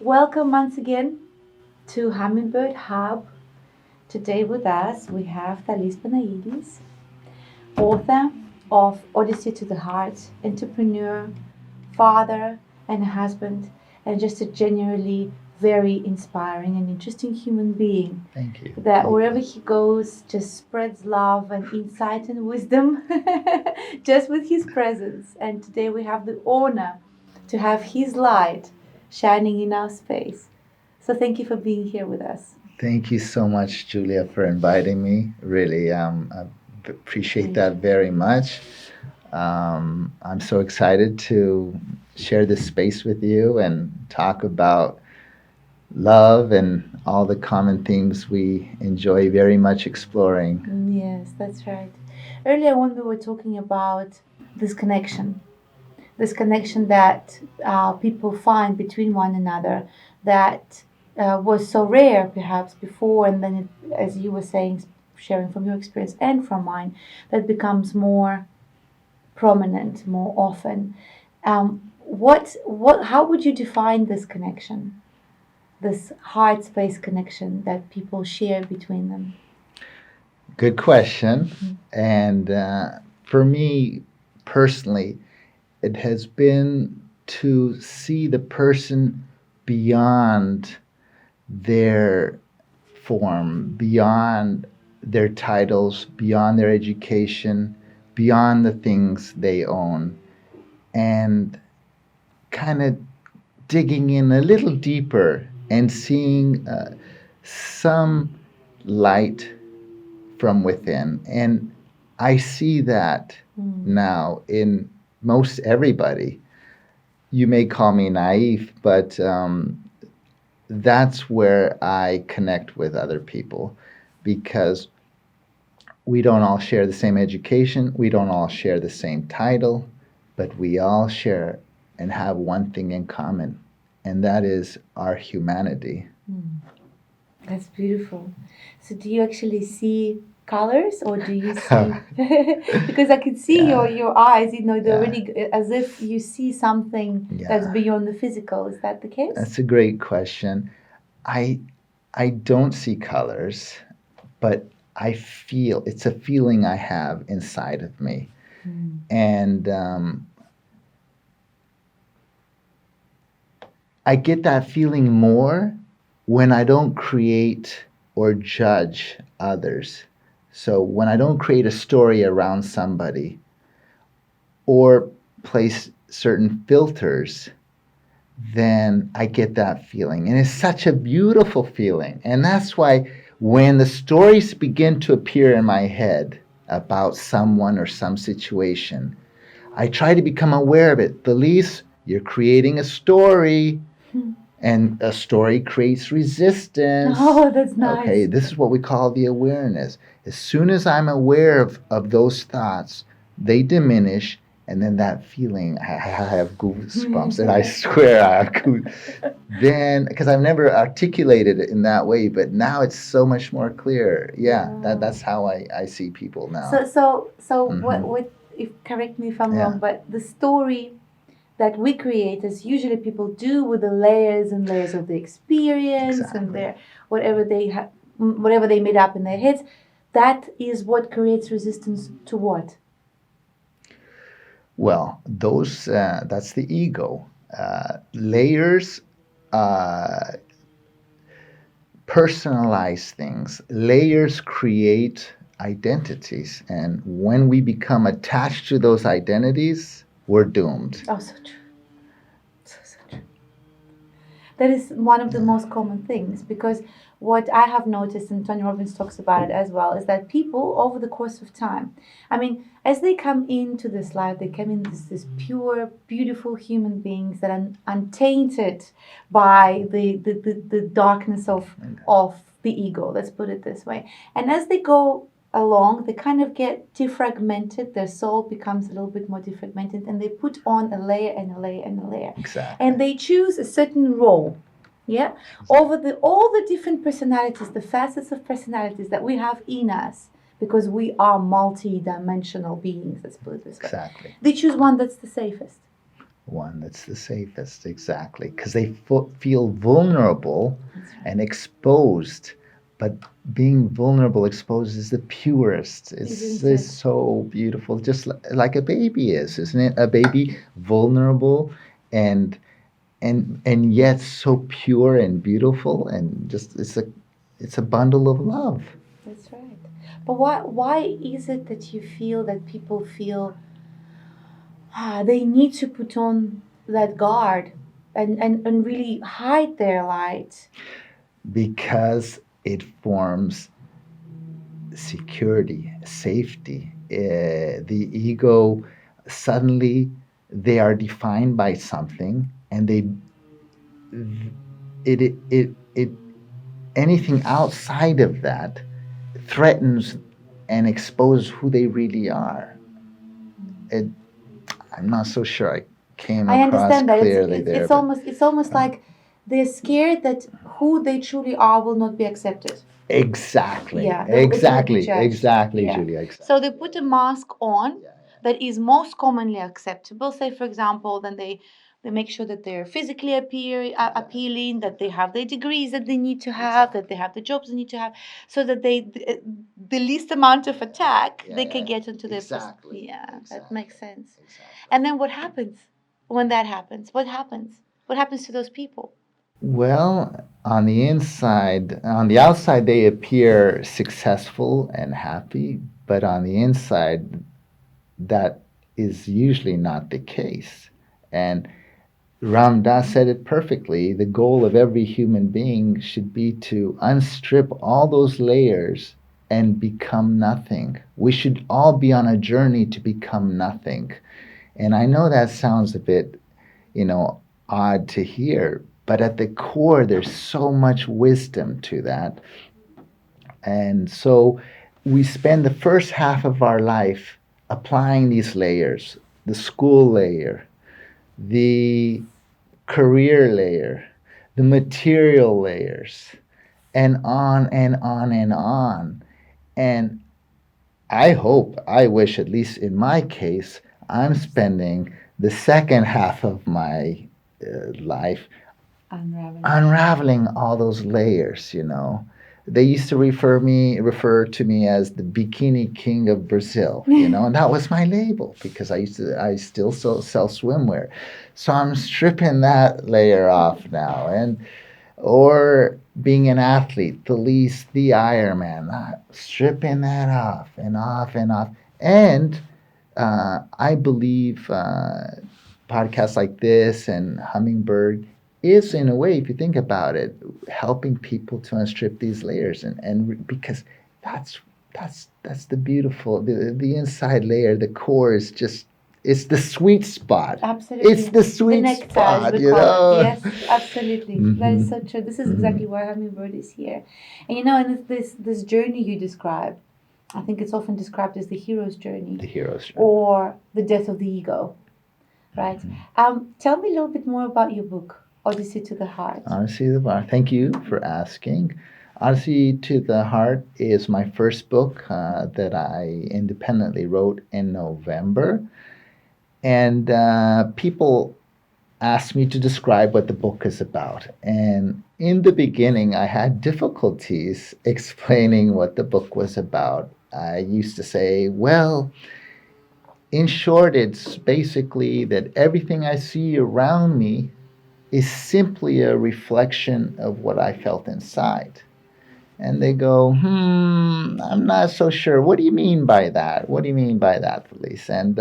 Welcome once again to Humminbird Hub. Today with us we have Thales Panagides, author of Odyssey to the Heart, entrepreneur, father, and husband, and just a genuinely very inspiring and interesting human being. Thank you. That wherever he goes, just spreads love and insight and wisdom just with his presence. And today we have the honor to have his light shining in our space. So thank you for being here with us. Thank you so much, Julia, for inviting me. Really, I appreciate that very much. I'm so excited to share this space with you and talk about love and all the common themes we enjoy very much exploring. Yes, that's right. Earlier, when we were talking about this connection, that people find between one another, that was so rare perhaps before, and then as you were saying, sharing from your experience and from mine, that becomes more prominent more often. How would you define this connection, this heart space connection that people share between them? Good question. And for me personally, it has been to see the person beyond their form, beyond their titles, beyond their education, beyond the things they own, and kind of digging in a little deeper and seeing some light from within. And I see that now in most everybody. You may call me naive, but that's where I connect with other people, because we don't all share the same education, we don't all share the same title, but we all share and have one thing in common, and that is our humanity. That's beautiful. So do you actually see colors, or do you see because I can see your eyes, they're really as if you see something that's beyond the physical. Is that the case? That's a great question. I don't see colors, but I feel, it's a feeling I have inside of me. And I get that feeling more when I don't create or judge others. So when I don't create a story around somebody or place certain filters, then I get that feeling. And it's such a beautiful feeling. And that's why when the stories begin to appear in my head about someone or some situation, I try to become aware of it. Felice, you're creating a story. And a story creates resistance. Oh, that's nice. Okay, this is what we call the awareness. As soon as I'm aware of those thoughts, they diminish, and then that feeling, I have goosebumps, and I swear I have goosebumps. Then, because I've never articulated it in that way, but now it's so much more clear. Yeah, that's how I see people now. So what if, correct me if I'm wrong, but the story that we create, as usually people do, with the layers and layers of the experience and their whatever they made up in their heads, that is what creates resistance to what? Well, those that's the ego. Layers personalize things. Layers create identities, and when we become attached to those identities, we're doomed. Oh, so true. So true. That is one of the most common things, because what I have noticed, and Tony Robbins talks about it as well, is that people over the course of time, as they come into this life, they come in as this pure, beautiful human beings that are untainted by the darkness of the ego, let's put it this way. And as they go along, they kind of get defragmented. Their soul becomes a little bit more defragmented, and they put on a layer and a layer and a layer. Exactly. And they choose a certain role, over all the different personalities, the facets of personalities that we have in us, because we are multi-dimensional beings. Let's put it this way. Exactly. They choose one that's the safest. one that's the safest, exactly, because they feel vulnerable and exposed. But being vulnerable, exposed is the purest. Isn't It's it? so beautiful, just like a baby is, isn't it? A baby vulnerable and and yet so pure and beautiful, and just it's a bundle of love. That's right. But why is it that you feel that people feel they need to put on that guard and really hide their light? Because it forms security, safety. The ego, suddenly they are defined by something, and it anything outside of that threatens and exposes who they really are. It, I'm not so sure I came I across understand that clearly there, but it's almost like they're scared that who they truly are will not be accepted. exactly, Yeah, it will be exactly, judged. exactly, Yeah. Julia, exactly. So they put a mask on that is most commonly acceptable. Say, for example, then they make sure that they're physically appealing, that they have the degrees that they need to have, that they have the jobs they need to have, so that the least amount of attack they can get into their Exactly. Yeah, that makes sense. Exactly. And then what happens when that happens? What happens? What happens to those people? Well, on the outside, they appear successful and happy, but on the inside, that is usually not the case. And Ram Dass said it perfectly. The goal of every human being should be to unstrip all those layers and become nothing. We should all be on a journey to become nothing. And I know that sounds a bit, you know, odd to hear, but at the core, there's so much wisdom to that. And so we spend the first half of our life applying these layers: the school layer, the career layer, the material layers, and on and on and on. And I wish, at least in my case, I'm spending the second half of my life unraveling all those layers. They used to refer to me as the bikini king of Brazil, and that was my label because I still sell swimwear. So I'm stripping that layer off now, and or being an athlete, the Ironman, stripping that off and off and off. And I believe podcasts like this and Humminbird is, in a way, if you think about it, helping people to unstrip these layers, and because that's that's the beautiful, the inside layer, the core is just, it's the sweet spot. Absolutely. It's the sweet Nectar, spot, as we you call it. know. Yes, absolutely. That is so true. This is exactly why Hummingbird is here. And in this journey you describe, I think it's often described as the hero's journey The hero's journey. or the death of the ego, right? Tell me a little bit more about your book, Odyssey to the Heart. Odyssey to the Heart. Thank you for asking. Odyssey to the Heart is my first book that I independently wrote in November. And people asked me to describe what the book is about. And in the beginning, I had difficulties explaining what the book was about. I used to say, well, in short, it's basically that everything I see around me is simply a reflection of what I felt inside. And they go, I'm not so sure. What do you mean by that? What do you mean by that, Felice? And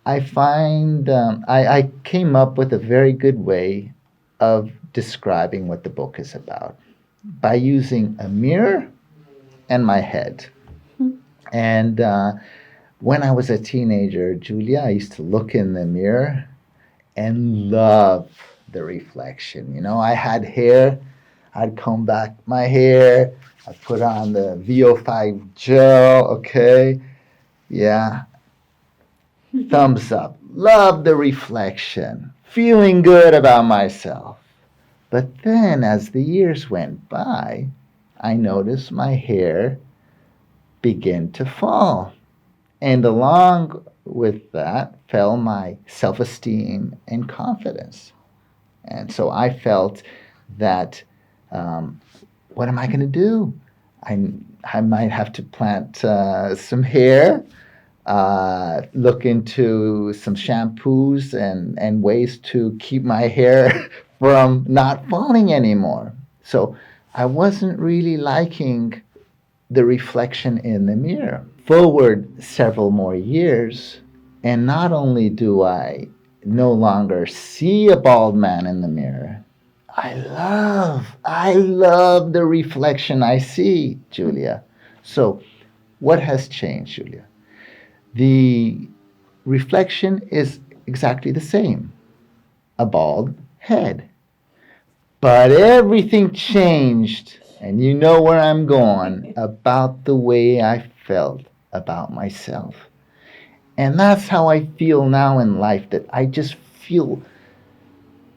I find I came up with a very good way of describing what the book is about by using a mirror and my head. And when I was a teenager, Julia, I used to look in the mirror and love the reflection. I had hair. I'd comb back my hair. I'd put on the VO5 gel. Okay. Yeah. Thumbs up. Love the reflection. Feeling good about myself. But then, as the years went by, I noticed my hair begin to fall. And along with that fell my self-esteem and confidence. And so I felt that, what am I going to do? I might have to plant some hair, look into some shampoos and ways to keep my hair from not falling anymore. So I wasn't really liking the reflection in the mirror. Forward several more years, and not only do I no longer see a bald man in the mirror, I love the reflection I see, Julia. So, what has changed, Julia? The reflection is exactly the same, a bald head. But everything changed, and you know where I'm going, about the way I felt about myself. And that's how I feel now in life, that I just feel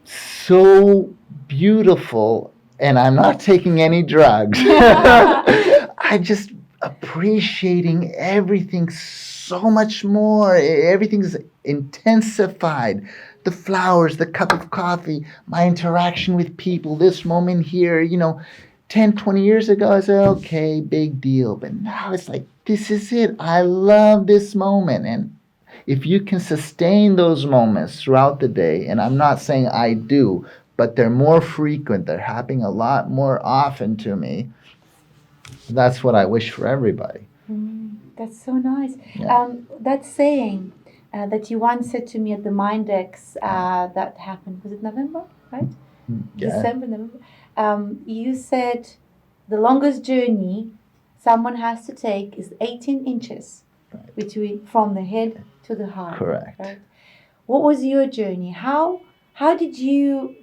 so beautiful, and I'm not taking any drugs. I just appreciating everything so much more. Everything's intensified. The flowers, the cup of coffee, my interaction with people, this moment here, 10, 20 years ago, I said, okay, big deal. But now it's like, this is it. I love this moment. And if you can sustain those moments throughout the day, and I'm not saying I do, but they're more frequent, they're happening a lot more often to me, that's what I wish for everybody. That's so nice. Yeah. That saying that you once said to me at the Mindex that happened, was it November, right? Yeah. December, November. You said the longest journey someone has to take is 18 inches between from the head to the heart. Correct. Right? What was your journey? How did you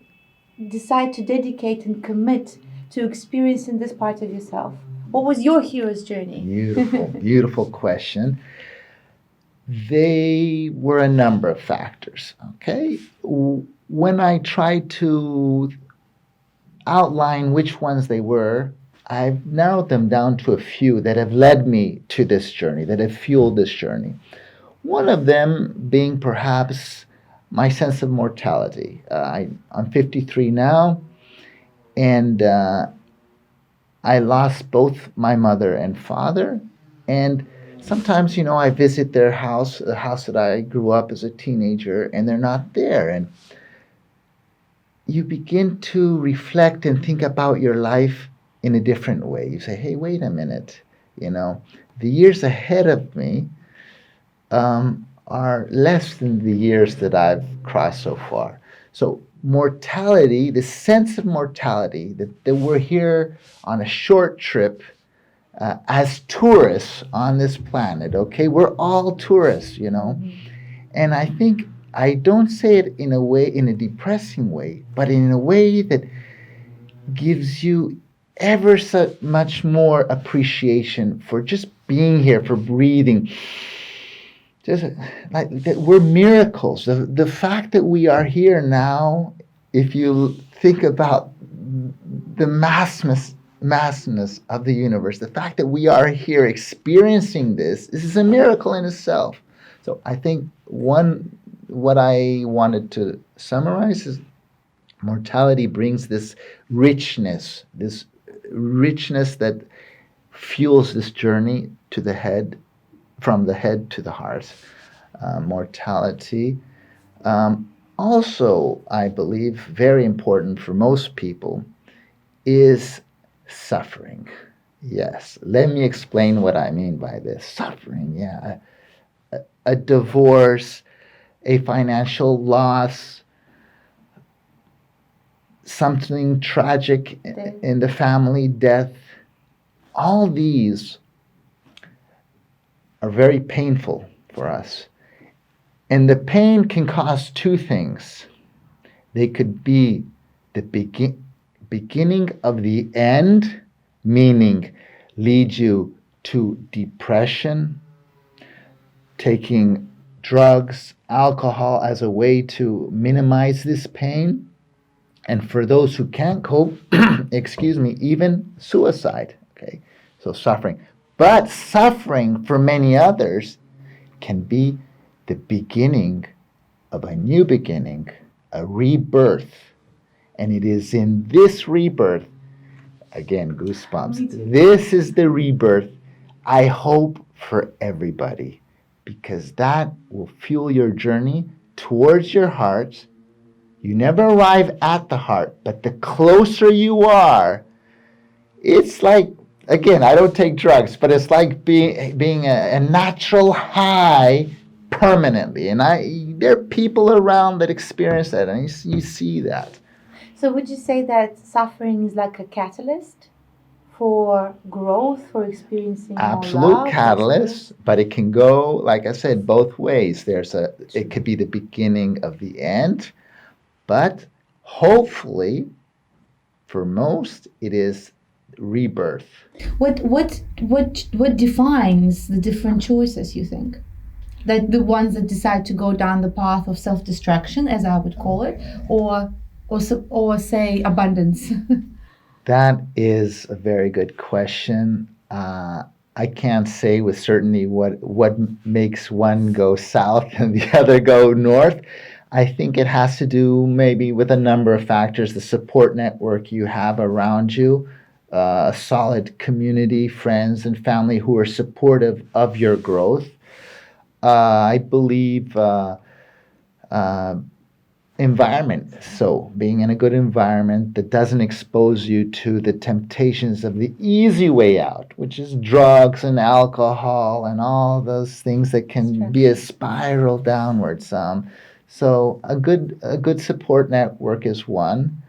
decide to dedicate and commit to experiencing this part of yourself? What was your hero's journey? Beautiful, beautiful question. They were a number of factors, okay? When I tried to outline which ones they were, I've narrowed them down to a few that have led me to this journey, that have fueled this journey. One of them being perhaps my sense of mortality. I'm 53 now, and I lost both my mother and father. And sometimes, I visit their house, the house that I grew up as a teenager, and they're not there. And you begin to reflect and think about your life in a different way. You say, hey, wait a minute. The years ahead of me are less than the years that I've crossed so far. So mortality, the sense of mortality, that we're here on a short trip as tourists on this planet, okay? We're all tourists, And I think I don't say it in a depressing way, but in a way that gives you ever so much more appreciation for just being here, for breathing. Just like that, we're miracles. The fact that we are here now, if you think about the massness of the universe, the fact that we are here experiencing this is a miracle in itself. So I think what I wanted to summarize is mortality brings this richness that fuels this journey to the head, from the head to the heart. Mortality. Also, I believe, very important for most people is suffering. Yes, let me explain what I mean by this. Suffering, yeah. A divorce, a financial loss, something tragic in the family, death. All these are very painful for us. And the pain can cause two things. They could be the beginning of the end, meaning lead you to depression, taking drugs, alcohol as a way to minimize this pain. And for those who can't cope, even suicide. Okay, so suffering. But suffering for many others can be the beginning of a new beginning, a rebirth. And it is in this rebirth, again, goosebumps, this is the rebirth I hope for everybody, because that will fuel your journey towards your heart. You never arrive at the heart, but the closer you are, it's like, again, I don't take drugs, but it's like being a natural high permanently. And there are people around that experience that, and you see that. So would you say that suffering is like a catalyst for growth, for experiencing more Absolute love, catalyst, but it can go, like I said, both ways. It could be the beginning of the end, but hopefully, for most, it is rebirth. What defines the different choices, you think? That the ones that decide to go down the path of self-destruction, as I would call it, or say abundance? That is a very good question. I can't say with certainty what makes one go south and the other go north. I think it has to do maybe with a number of factors: the support network you have around you, a solid community, friends, and family who are supportive of your growth. I believe environment. So being in a good environment that doesn't expose you to the temptations of the easy way out, which is drugs and alcohol and all those things that can be a spiral downwards. So a good support network is one.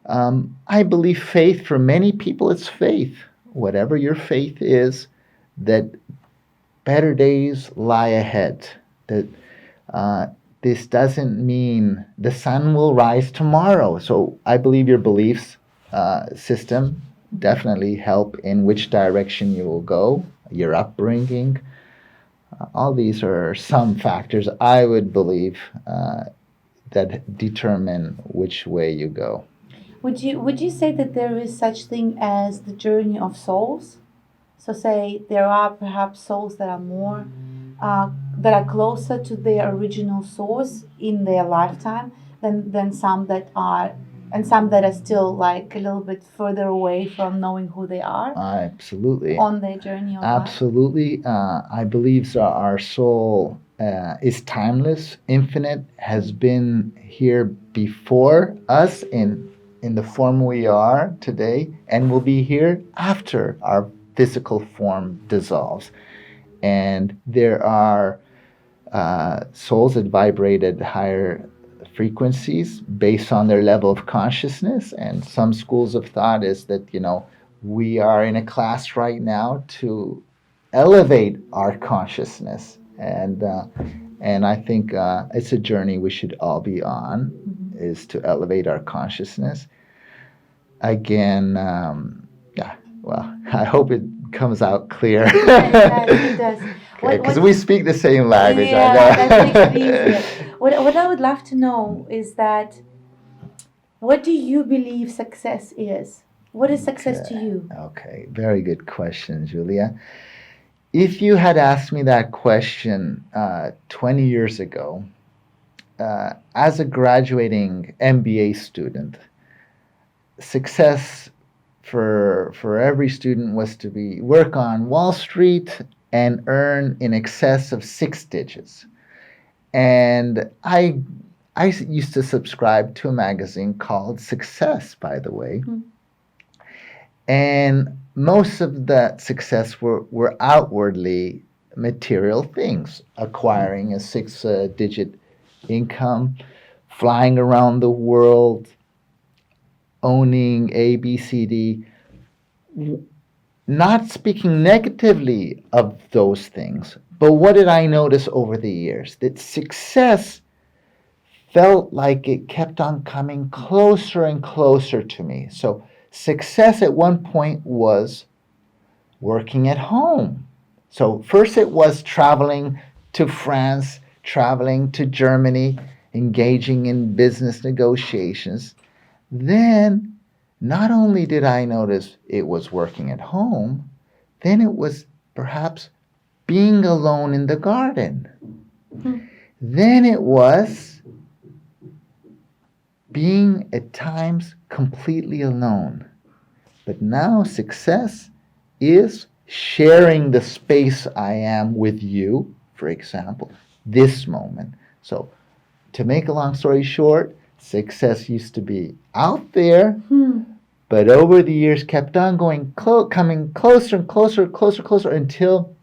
I believe faith, for many people, it's faith. Whatever your faith is, that better days lie ahead. That this doesn't mean the sun will rise tomorrow. So I believe your beliefs system definitely help in which direction you will go, your upbringing. All these are some factors I would believe that determine which way you go. Would you say that there is such thing as the journey of souls? So say there are perhaps souls that are more that are closer to their original source in their lifetime than some that are, and some that are still like a little bit further away from knowing who they are. Absolutely. On their journey of life. Absolutely. I believe so. Our soul is timeless, infinite, has been here before us in the form we are today, and will be here after our physical form dissolves. And there are souls that vibrate at higher frequencies based on their level of consciousness. And some schools of thought is that, we are in a class right now to elevate our consciousness. And I think it's a journey we should all be on, is to elevate our consciousness. Again, I hope it comes out clear. It does. Because we speak the same language. Yeah, I know. that makes it easier. What I would love to know is that, what do you believe success is? What is success to you? Okay, very good question, Julia. If you had asked me that question 20 years ago, as a graduating MBA student, success for every student was to work on Wall Street and earn in excess of 6 digits. And I used to subscribe to a magazine called Success, by the way. Mm-hmm. And most of that success were outwardly material things: acquiring a 6-digit income, flying around the world, owning A, B, C, D. Not speaking negatively of those things, but what did I notice over the years? That success felt like it kept on coming closer and closer to me. So success at one point was working at home. So first it was traveling to France, traveling to Germany, engaging in business negotiations. Then not only did I notice it was working at home, then it was perhaps being alone in the garden Then it was being at times completely alone. But now success is sharing the space I am with you, for example, this moment. So, to make a long story short, success used to be out there, but over the years kept on going, coming closer and closer until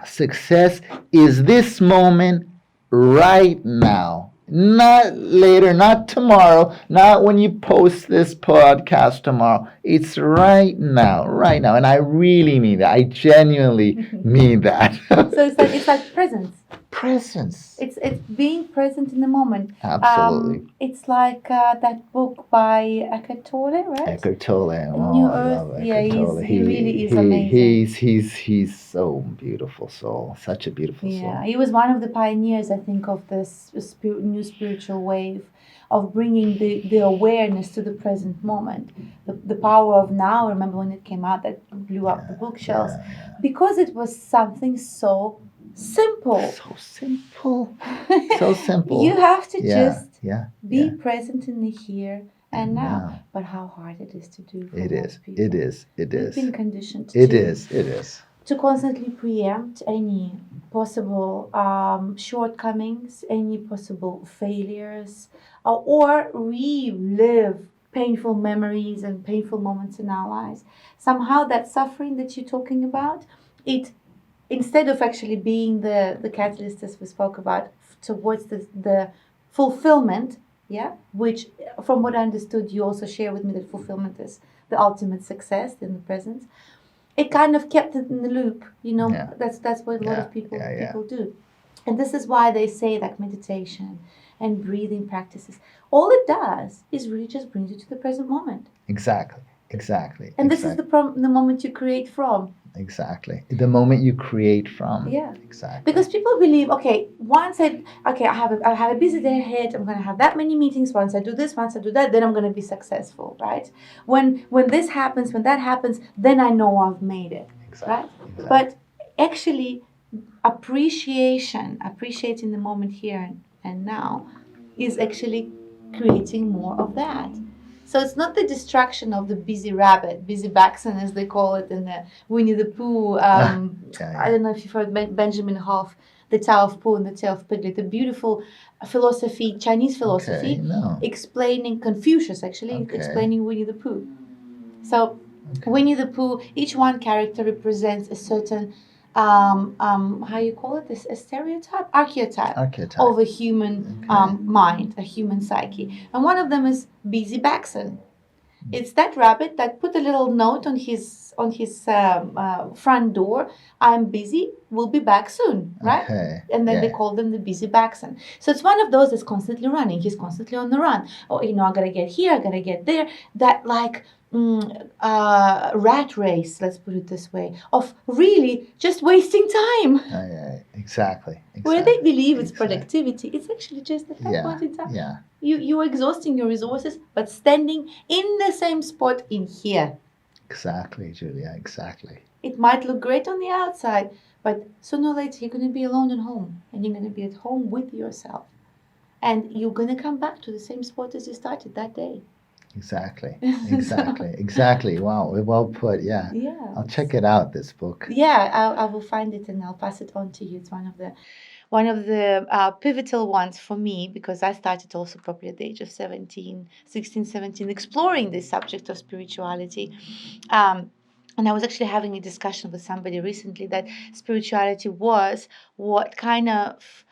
success is this moment right now. Not later, not tomorrow, not when you post this podcast tomorrow. It's right now, right now. And I really mean that. I genuinely mean that. So it's like presence. Presence. It's being present in the moment. Absolutely. It's like that book by Eckhart Tolle, right? Eckhart Tolle. Oh, New I Earth. love Eckhart Yeah, Tolle. he really is amazing. He's so beautiful soul. Such a beautiful soul. Yeah, he was one of the pioneers, I think, of this new spiritual wave of bringing the awareness to the present moment. The power of now. Remember when it came out that blew up the bookshelves? Because it was something so simple. So simple. So simple. You have to just be yeah. present in the here and now. But how hard it is to do for most people. It is. We've been conditioned It is. To constantly preempt any possible shortcomings, any possible failures, or relive painful memories and painful moments in our lives. Somehow that suffering that you're talking about, it instead of actually being the catalyst as we spoke about towards the fulfillment, which from what I understood you also share with me that fulfillment is the ultimate success in the present. It kind of kept it in the loop, that's what a lot of people do. And this is why they say that meditation and breathing practices, all it does is really just brings you to the present moment. Exactly. And this is the moment you create from. Exactly. The moment you create from. Yeah. Exactly. Because people believe, once I have a busy day ahead, I'm going to have that many meetings. Once I do this, once I do that, then I'm going to be successful, right? When this happens, when that happens, then I know I've made it, right? But actually, appreciating the moment here and now is actually creating more of that. So it's not the distraction of the busy rabbit, busy Baxen as they call it in the Winnie the Pooh. I don't know if you've heard Benjamin Hoff, The Tao of Pooh and the Tale of Piglet, a beautiful philosophy, Chinese philosophy, explaining Confucius explaining Winnie the Pooh. So Winnie the Pooh, each one character represents a certain how you call it, this a stereotype, archetype of a human mind, a human psyche, and one of them is busy Baxen. It's that rabbit that put a little note on his front door. I'm busy. We'll be back soon, right? And then they call them the busy Baxen. So it's one of those that's constantly running. He's constantly on the run. I gotta get here. I gotta get there. That rat race, let's put it this way, of really just wasting time. Exactly. Where they believe it's productivity, it's actually just at that point in time. Yeah. You're exhausting your resources, but standing in the same spot in here. Exactly, Julia, exactly. It might look great on the outside, but sooner or later you're going to be alone at home, and you're going to be at home with yourself. And you're going to come back to the same spot as you started that day. Exactly. Wow, well put. Yeah. I'll check it out, this book. Yeah, I will find it and I'll pass it on to you. It's one of the pivotal ones for me, because I started also probably at the age of 16, 17, exploring this subject of spirituality. And I was actually having a discussion with somebody recently that spirituality was what kind of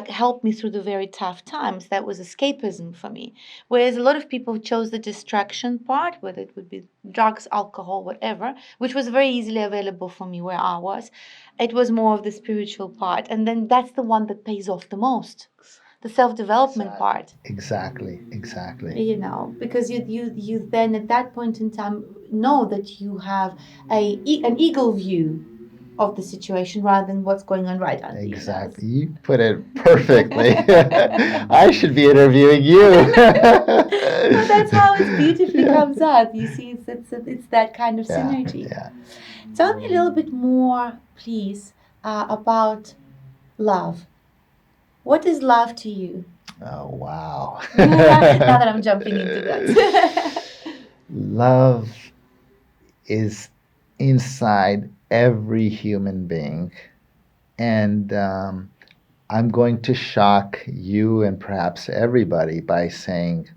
helped me through the very tough times. That was escapism for me. Whereas a lot of people chose the distraction part, whether it would be drugs, alcohol, whatever, which was very easily available for me where I was. It was more of the spiritual part. And then that's the one that pays off the most. The self-development part. Exactly. Because you then at that point in time know that you have an eagle view of the situation rather than what's going on right under your nose. Exactly. You put it perfectly. I should be interviewing you. But that's how it beautifully comes out. You see, it's that kind of synergy. Yeah. Tell me a little bit more, please, about love. What is love to you? Oh, wow. Now that I'm jumping into that. Love is inside every human being. And I'm going to shock you and perhaps everybody by saying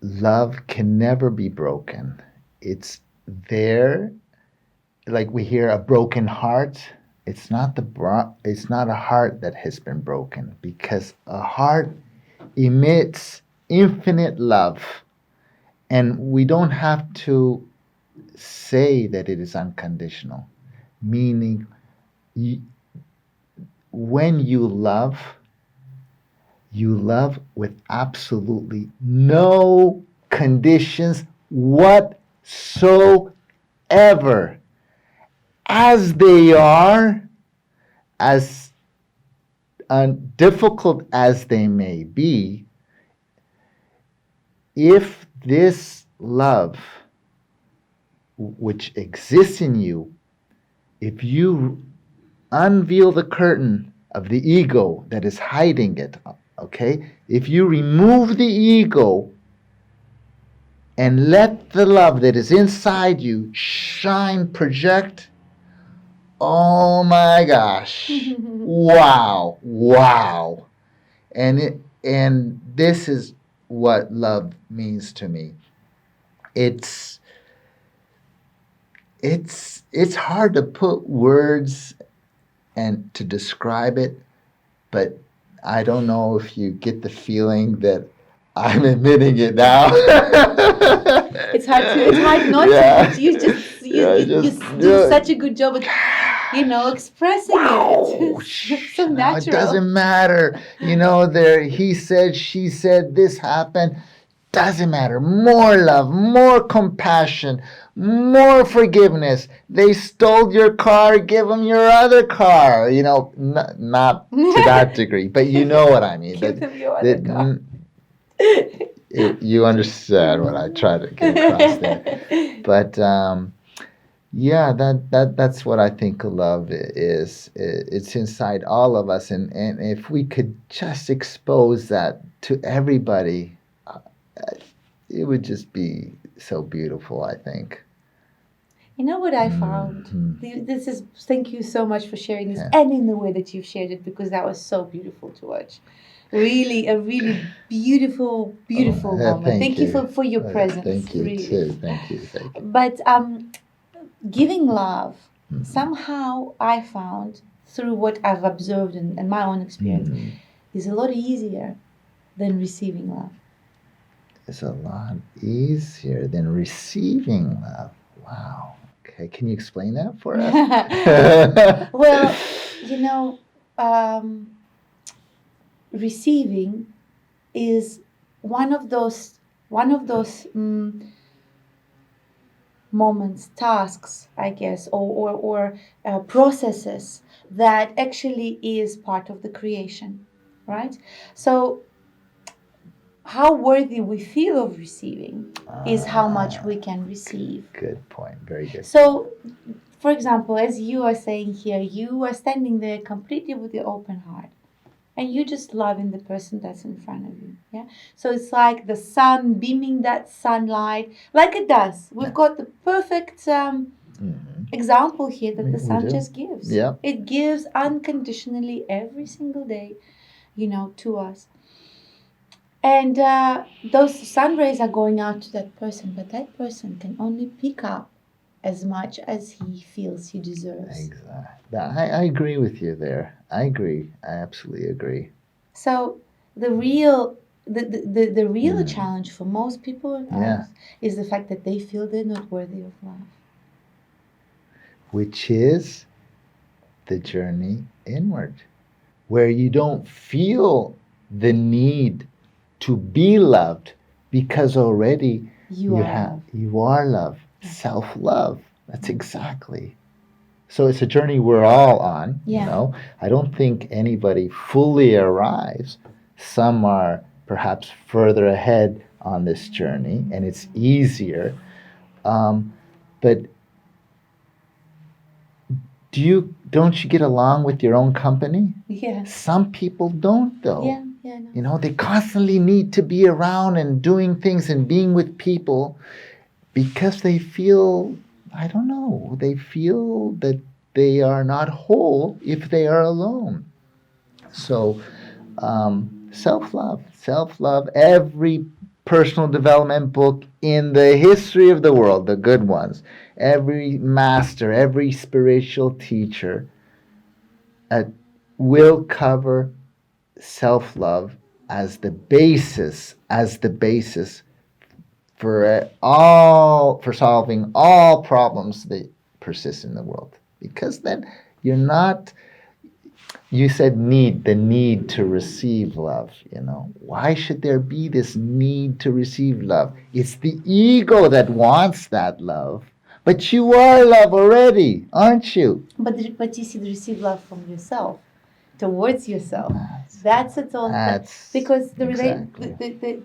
love can never be broken. It's there. Like we hear a broken heart. It's not a heart that has been broken, because a heart emits infinite love, and we don't have to say that it is unconditional. Meaning, y when you love with absolutely no conditions whatsoever, as they are, as difficult as they may be. If this love which exists in you, if you unveil the curtain of the ego that is hiding it, okay? If you remove the ego and let the love that is inside you shine, project, oh my gosh. Wow. Wow. And this is what love means to me. It's hard to put words and to describe it, but I don't know if you get the feeling that I'm admitting it now. It's hard not to, but you do such a good job at expressing it. It's so No, it natural. doesn't matter. He said, she said, this happened. Doesn't matter. More love, more compassion, more forgiveness. They stole your car, give them your other car. Not to that degree, but you know what I mean. Give them your other car. You understand what I try to get across there. But yeah, that's what I think love is. It's inside all of us, and if we could just expose that to everybody, it would just be so beautiful, I think. You know what I found? Thank you so much for sharing this, Yeah. and in the way that you've shared it, because that was so beautiful to watch. Really, a really beautiful moment. Thank you for your presence. Thank you really. too. Thank you. But giving love, somehow I found through what I've observed and my own experience, is a lot easier than receiving love. It's a lot easier than receiving love. Wow. Okay, can you explain that for us? Well, receiving is one of those moments, tasks, I guess, or processes that actually is part of the creation, right? So how worthy we feel of receiving is how much we can receive. Good point. Very good. So, for example, as you are saying here, you are standing there completely with your open heart, and you just loving the person that's in front of you. Yeah. So it's like the sun beaming that sunlight, like it does. We've got the perfect example here that the sun just gives. Yeah. It gives unconditionally every single day, to us. And those sun rays are going out to that person, but that person can only pick up as much as he feels he deserves. Exactly. I agree with you there. I agree. I absolutely agree. So the real challenge for most people is the fact that they feel they're not worthy of love. Which is the journey inward, where you don't feel the need to be loved, because already you are love, self-love. That's exactly. So it's a journey we're all on. I don't think anybody fully arrives. Some are perhaps further ahead on this journey, and it's easier. But don't you get along with your own company? Yeah. Some people don't, though. Yeah. Yeah. No. You know, they constantly need to be around and doing things and being with people because they feel, I don't know, they feel that they are not whole if they are alone. So, self love, every personal development book in the history of the world, the good ones, every master, every spiritual teacher uh, will cover self love as the basis for solving all problems that persist in the world. Because then you're not, you said the need to receive love. You know, why should there be this need to receive love? It's the ego that wants that love. But you are love already, aren't you? But you see, to receive love from yourself, towards yourself. That's it all. Because exactly.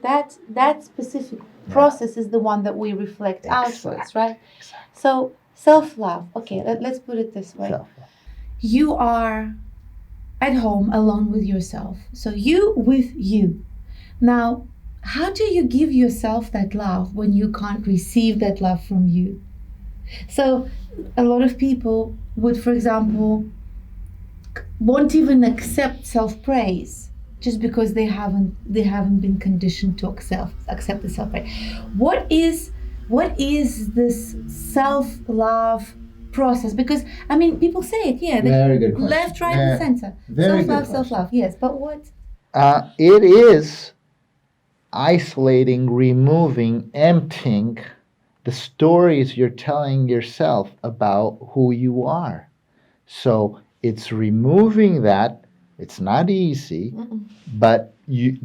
That specific process is the one that we reflect outwards, right? Exactly. So self-love. Okay, let's put it this way. Self-love. You are at home alone with yourself. So you with you. Now, how do you give yourself that love when you can't receive that love from you? So a lot of people would, for example, won't even accept self-praise just because they haven't been conditioned to accept the self-praise. What is this self-love process? Because I mean, people say it, yeah, very good question. Left, right, and center. Self-love, yes, but what? It is isolating, removing, emptying the stories you're telling yourself about who you are. So it's removing that. It's not easy, but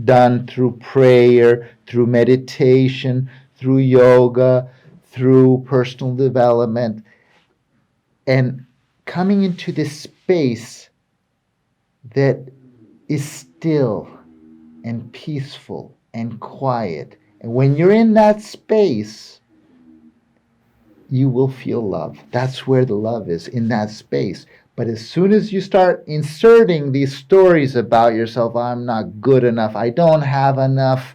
done through prayer, through meditation, through yoga, through personal development, and coming into this space that is still and peaceful and quiet. And when you're in that space, you will feel love. That's where the love is, in that space. But as soon as you start inserting these stories about yourself, I'm not good enough, I don't have enough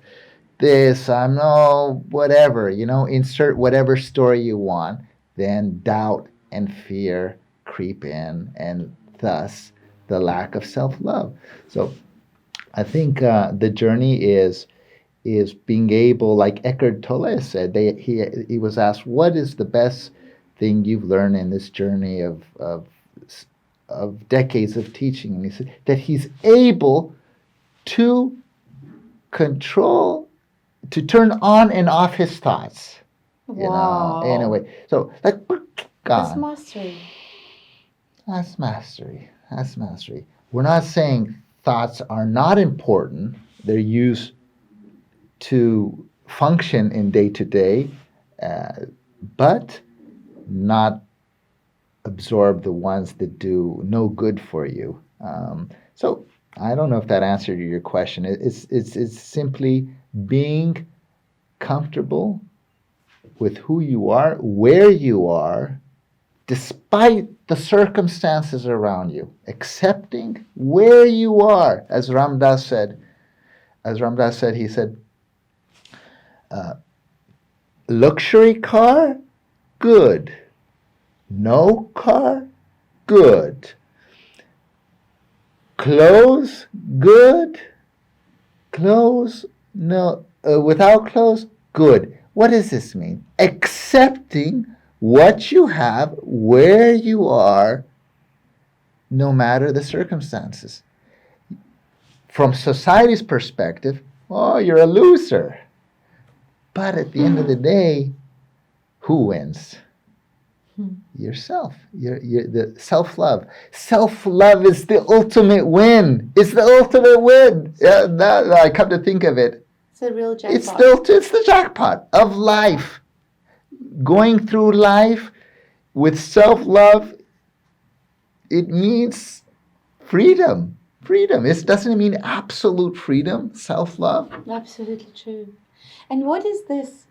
this, I'm no whatever, insert whatever story you want, then doubt and fear creep in, and thus the lack of self-love. So I think the journey is being able, like Eckhart Tolle said, he was asked, what is the best thing you've learned in this journey of decades of teaching? And he said that he's able to control, to turn on and off his thoughts. Wow. In a way. So like gone. That's mastery. That's mastery. That's mastery. We're not saying thoughts are not important. They're used to function in day to day, but not absorb the ones that do no good for you. So I don't know if that answered your question. It's simply being comfortable with who you are, where you are, despite the circumstances around you, accepting where you are. As Ramdas said, he said, luxury car, good. No car, good. Clothes, good. Clothes, no. Without clothes, good. What does this mean? Accepting what you have, where you are, no matter the circumstances. From society's perspective, oh, you're a loser. But at the end of the day, who wins? Yourself. The self-love. Self-love is the ultimate win. It's the ultimate win. I come to think of it. It's a real jackpot. It's the jackpot of life. Going through life with self-love, it means freedom. Freedom. It doesn't mean absolute freedom, self-love. Absolutely true. And what is this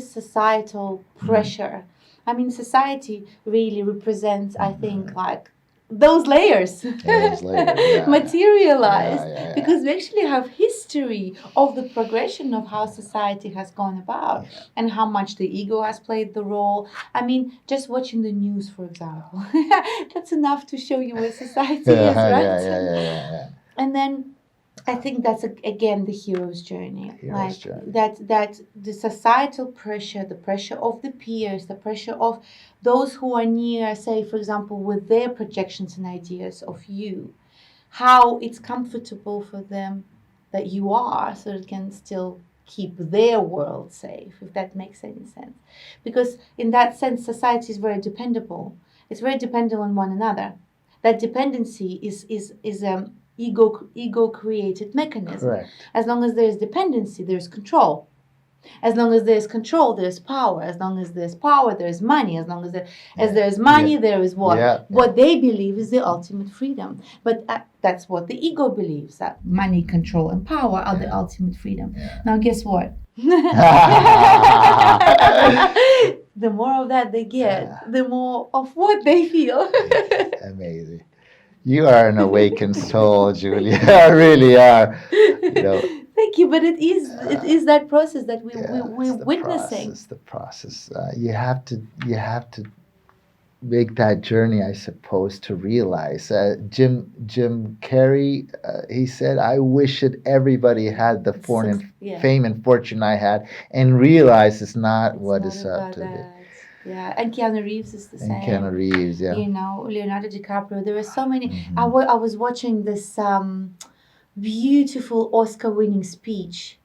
societal pressure I mean, society really represents, I think, like those layers Those layers, yeah. materialized, Yeah, yeah, yeah. because we actually have history of the progression of how society has gone about, Yeah. and how much the ego has played the role. I mean, just watching the news, for example, that's enough to show you where society is, Yeah, right? yeah. And then I think that's again the hero's journey. Hero's Like journey. that the societal pressure, the pressure of the peers, the pressure of those who are near, say for example, with their projections and ideas of you, how it's comfortable for them that you are, so it can still keep their world safe, if that makes any sense. Because in that sense, society is very dependable. It's very dependent on one another. That dependency is ego created mechanism. Correct. As long as there is dependency, there is control. As long as there's control, there's power. As long as there's power, there's money. As long as there's money, Yeah. there is what? Yeah. What they believe is the ultimate freedom. But that's what the ego believes, that money, control, and power are the ultimate freedom. Yeah. Now, guess what? The more of that they get, the more of what they feel. Amazing. You are an awakened soul, Julia. Really are. You know, Thank you, but it is that process that we're it's witnessing. the process. You have to make that journey, I suppose, to realize. Jim Carrey, he said, "I wish that everybody had the fame and fortune I had, and realize it's not what it's up to be." Yeah, and Keanu Reeves is the same. And Keanu Reeves, yeah. You know, Leonardo DiCaprio. There are so many. Mhm. I was watching this beautiful Oscar-winning speech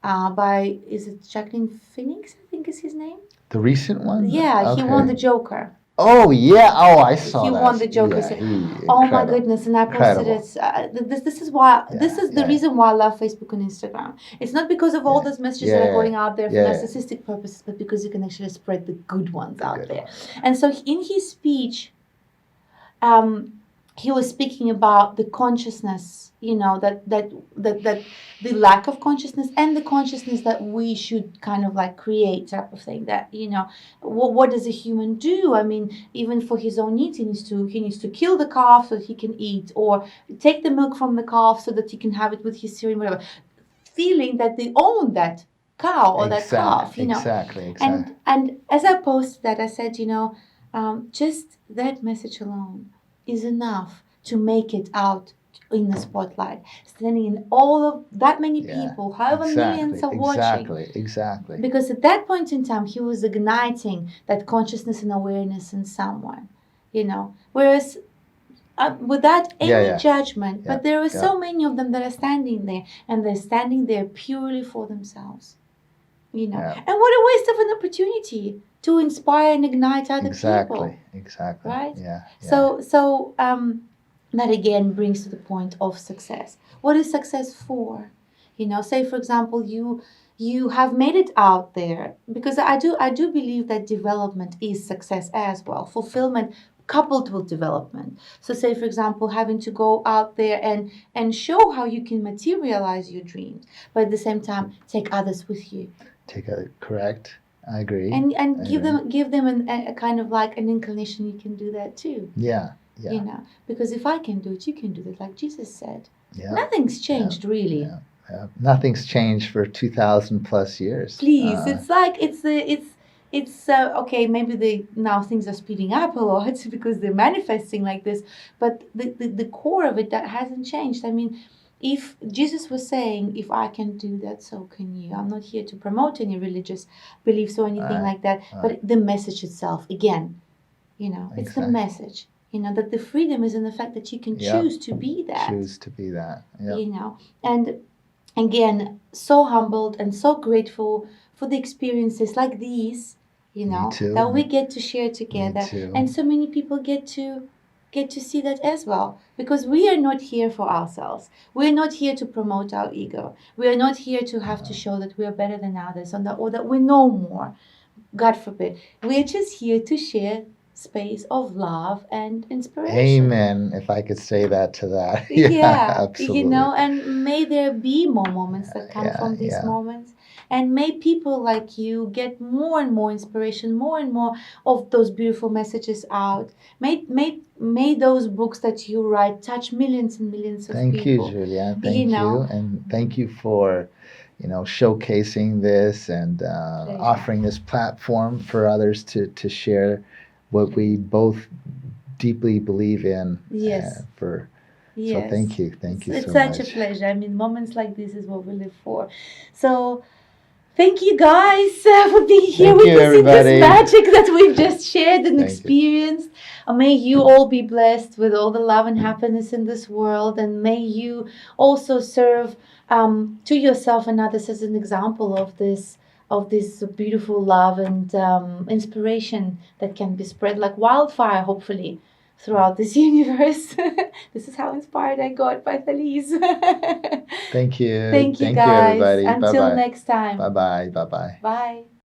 by, is it Jacqueline Phoenix? I think is his name. The recent one? Yeah, he Okay. won the Joker. Oh yeah! Oh, I saw He that. won the Joker. Yeah, Oh my goodness! And I posted Incredible. it. This is why. Yeah, This is the reason why I love Facebook and Instagram. It's not because of all those messages that are going out there for narcissistic purposes, but because you can actually spread the good ones out there. And so in his speech, he was speaking about the consciousness, you know, that the lack of consciousness and the consciousness that we should kind of like create, type of thing. That, you know, what does a human do? I mean, even for his own needs, he needs to kill the calf so that he can eat, or take the milk from the calf so that he can have it with his cereal, whatever. Feeling that they own that cow or that calf, you know. Exactly. And as I posted that, I said, you know, just that message alone is enough to make it out in the spotlight, standing in all of that many people, however millions are watching. Exactly. Because at that point in time, he was igniting that consciousness and awareness in someone, you know. Whereas without any judgment, but there are so many of them that are standing there, and they're standing there purely for themselves, you know. And what a waste of an opportunity to inspire and ignite other people. Exactly. Right? Yeah. So that again brings to the point of success. What is success for? You know, say for example, you have made it out there, because I do believe that development is success as well. Fulfillment coupled with development. So say for example, having to go out there and show how you can materialize your dreams, but at the same time take others with you. Correct. I agree. And give them a kind of like an inclination you can do that too. Yeah. You know, because if I can do it, you can do it, like Jesus said. Yeah. Nothing's changed really. Yeah. Nothing's changed for 2,000 plus years. Please, it's like it's okay. Maybe now things are speeding up a lot because they're manifesting like this, but the core of it, that hasn't changed. I mean, if Jesus was saying, if I can do that, so can you. I'm not here to promote any religious beliefs or anything like that, but the message itself, again, you know, it's the message, you know, that the freedom is in the fact that you can choose to be that. Choose to be that. You know, and again, so humbled and so grateful for the experiences like these, you know, that we get to share together. And so many people get to see that as well, because we are not here for ourselves. We're not here to promote our ego. We are not here to have to show that we are better than others, or that we know more. God forbid. We're just here to share space of love and inspiration. Amen, if I could say that to that. Yeah, absolutely. you know, and may there be more moments that come from these moments. And may people like you get more and more inspiration, more and more of those beautiful messages out. May those books that you write touch millions and millions of Thank you, people. Julia. You Thank know. you. And thank you for, showcasing this and Pleasure. offering this platform for others to share what we both deeply believe in. Yes. So Yes. thank you. Thank you It's so such much. a pleasure. I mean, moments like this is what we live for. So thank you guys for being here Thank with you, us in everybody. this magic that we've just shared and Thank you. experienced. May you all be blessed with all the love and happiness in this world, and may you also serve to yourself and others as an example of this beautiful love and inspiration that can be spread like wildfire, hopefully, throughout this universe. This is how inspired I got by Thales. Thank you. Thank you, Thank guys. you, everybody. Until Bye-bye. next time. Bye-bye. Bye-bye. Bye.